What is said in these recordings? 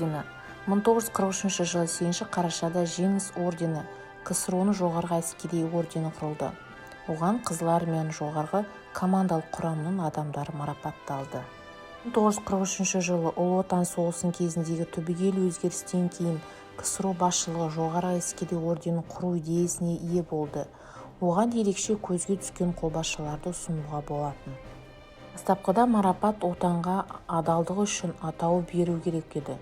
ордені. 1943 жылы 8 қарашада жеңіс ордені КСРО-ның жоғарғы әскери ордені құрылды. Оған Қызыл армияның жоғарғы командалық құрамының адамдары марапатталды. 1943 жылы Ұлы Отан соғысының кезіндегі түбегейлі өзгерістен кейін КСРО басшылығы жоғарғы әскери орденін құру идеясына ие болды. Оған ерекше көзге түскен қолбасшыларды ұсынуға болатын. Бастапқыда марапат отанға адалдығы үшін атауы беру керек еді.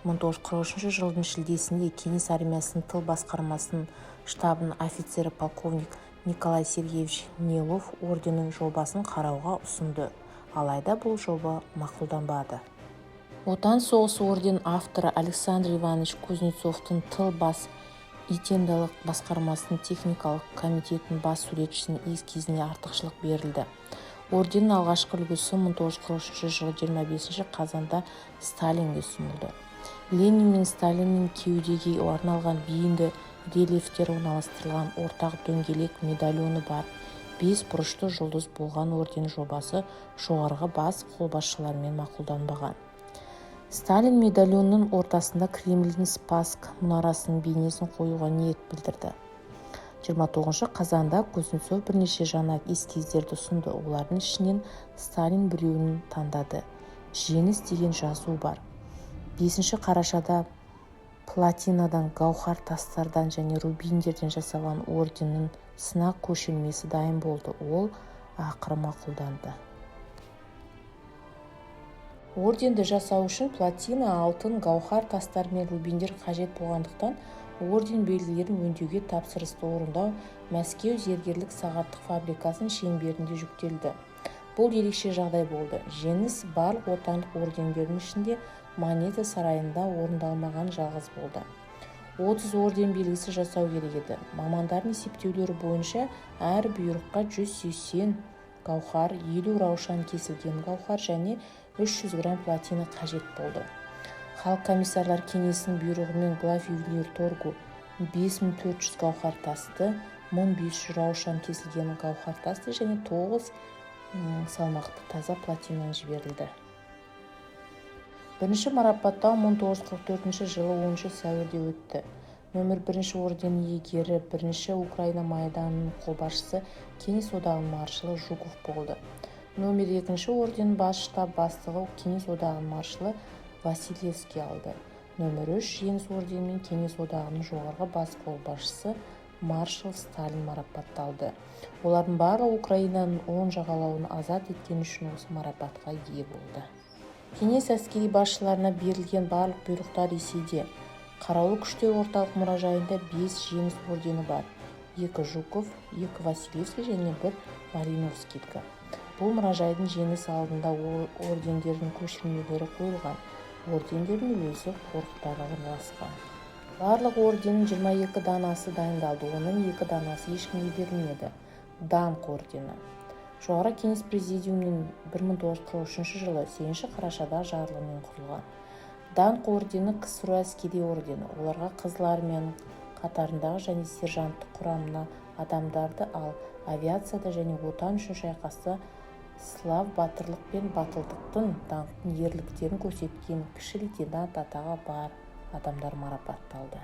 1943 жылдың шілдесінде Кеңес армиясының тыл басқармасының штабының офицері полковник Николай Сергеевич Нилов орденінің жобасын қарауға ұсынды, алайда бұл жоба мақұлданбады. Отан соғысы орденінің авторы Александр Иванович Кузнецовтың тыл бас итендалық басқармасының техникалық комитетінің бас суретшісінің эскизіне артықшылық берілді. Орденнің алғашқы үлгісі 1943 жылы 25 қазанда Сталинге ұсынылды. Ленин мен Сталиннің кеудеге арналған бейінді рельефтері орналастырылған ортақ дөңгелек медальоны бар 5 бұрышты жұлдыз болған орден жобасы жоғарғы бас қолбасшылармен мақұлданбаған. Сталин медальонның ортасында Кремльдің Спасск мұнарасының бейнесін қоюға ниет білдірді. 29 қазанда Кузнецов бірнеше жаңа эскиздерді ұсынды. Олардың ішінен Сталин біреуін таңдады. Жеңіс деген жазу бар. 5 қарашада платинадан, гауһар тастардан және рубиндерден жасалған орденнің сынақ көшірмесі дайын болды. Ол ақыры мақұлданды. Орденді жасау үшін платина, алтын, гауһар тастар мен рубиндер қажет болғандықтан орден белгілерін өңдеуге тапсырысты орындау Мәскеу зергерлік сағаттық фабрикасының шеңберінде жүктелді. Бұл ерекше жағдай болды. Жеңіс барлық отандық ордендердің ішінде Монета сарайында орындалмаған жалғыз болды. 30 орден белгісі жасау керек еді. Мамандардың есептеулері бойынша әр бұйрыққа 180 гауһар, 50 раушан кесілген гауһар және 300 грамм платина қажет болды. Халық комиссарлар кеңесінің бұйрығымен глав-ювелир торгу 5400 гауһар тасты, 1500 раушан кесілген гауһар тасты және 9 салмақты таза платинаны жіберілді. Бірінші марапаттау 1944 жылы 10 сәуірде өтті. Нөмір 1 орден иегері 1 Украина майданының қолбасшысы Кеңес одағының маршалы Жуков болды. Нөмір 2 орден бас штаб бастығы Кеңес одағының маршалы Василевский алды. Нөмір 3 жеңіс орденімен Кеңес одағының жоғарғы бас қолбасшысы маршал Сталин марапатталды. Олардың барлығы Украинаның оң жағалауын азат еткен үшін осы марапатқа ие болды. Кеңес әскери басшыларына берілген барлық бұйрықтар еседе. Қараулы күштер орталық мұражайында 5 жеңіс ордені бар. 2 Жуков, 2 Василевский және 1 Малиновскийдкі. Бұл мұражайдың жеңіс алдында ордендердің көшірмелері қойылған. Ордендердің өзі қорықтарға орналасқан. Барлық орденнің 22 данасы дайындалды. Оның 2 данасы ешкімге берілмеді. Даңқ ордені. Жоғары кеңес президиумының 1943 жылы 8 қарашада жарлығымен құрылған. Даңқ ордені КСРО әскери ордені. Оларға Қызыл армияның қатарындағы және сержанттық құрамына адамдарды, ал авиацияда және отан үшін шайқаста слав батырлық пен батылдықтың даңқтың ерліктерін көрсеткен кіші лейтенант атағы бар адамдар марапатталды.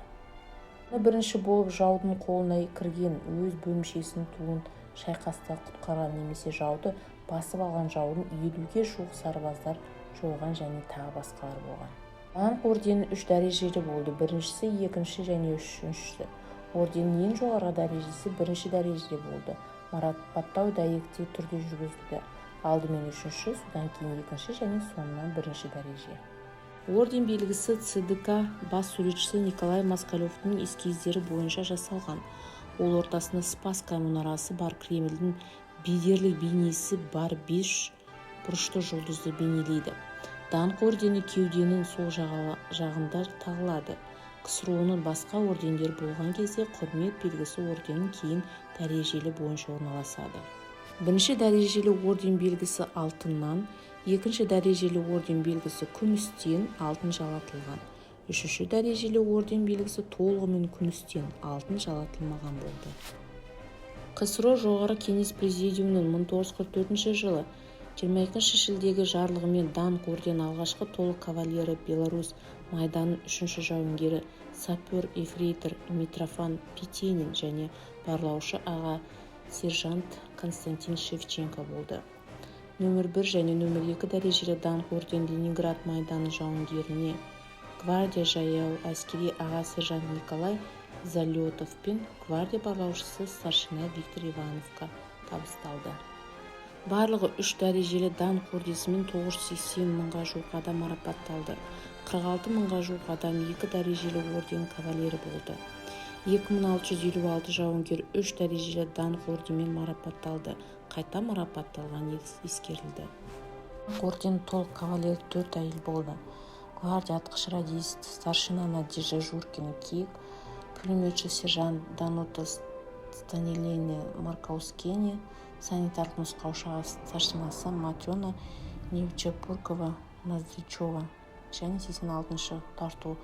Бірінші болып жаудың қолына кірген, өз бөлімшесінің туын шайқаста құтқарған немесе жауды басып алған жаудың 50-ге жуық сарбаздар жойған және тағы басқалар болған. Даңқ орденінің 3 дәрежелі болды. Біріншісі, екінші және үшіншісі. Орденнің ең жоғарғы дәрежесі 1 дәрежелі болды. Марапаттау дәйекті түрде жүргізілді. Алдымен 3-ші, содан кейін 2-ші және соңынан 1-ші дәреже. Орден белгісі ЦДК бас суретшісі Николай Москалевтың эскиздері бойынша жасалған. Ол ортасында Спасска мұнарасы бар, Кремльдің бедерлік бейнесі бар 5 бұрышты жұлдызды бейнелейді. Даңқ ордені кеуденің сол жағында тағылады. КСРО-ның басқа ордендер болған кезде құрмет белгісі орденнің кейін дәрежелі бойынша орналасады. 1 дәрежелі орден белгісі алтыннан, 2 дәрежелі орден белгісі күмістен, алтын жалатылған. 3 дәрежелі орден белгісі толығымен күмістен, алтын жалатылмаған болды. КСРО жоғары кеңес президиумының 1944 жылы 22 шілдеге жарлығымен даңқ ордені алғашқы толық кавалері Беларусь майданының 3-ші жауынгері сапер-ефрейтор Митрофан Петенин және барлаушы аға сержант Константин Шевченко болды. Нөмір 1 және нөмір 2 дәрежелі даңқ ордені Ленинград майданы жауынгеріне, гвардия жаяу әскери аға сержант Николай Залетов пен гвардия барлаушысы старшина Виктор Ивановқа табысталды. Барлығы 3 дәрежелі даңқ орденсімен 980 мыңға жуық адам марапатталды. 46 мыңға жуық адам 2 дәрежелі орден кавалері болды. 2656 жауынгер 3 дәрежелі даңқ орденмен марапатталды. Қайта марапатталған ескерілді. Орден толық кавалері 4 әйел болды. Гвардия атқыш радист старшина Надежда Журкина Киік, пулеметші сержант Данута Станилена Маркаускене, санитарлық нұсқаушы старшинасы Матена Невчепуркова Ноздричева және 86-шы тарту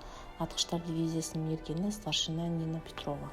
атқыштар дивизиясының мергені старшина Нина Петрова.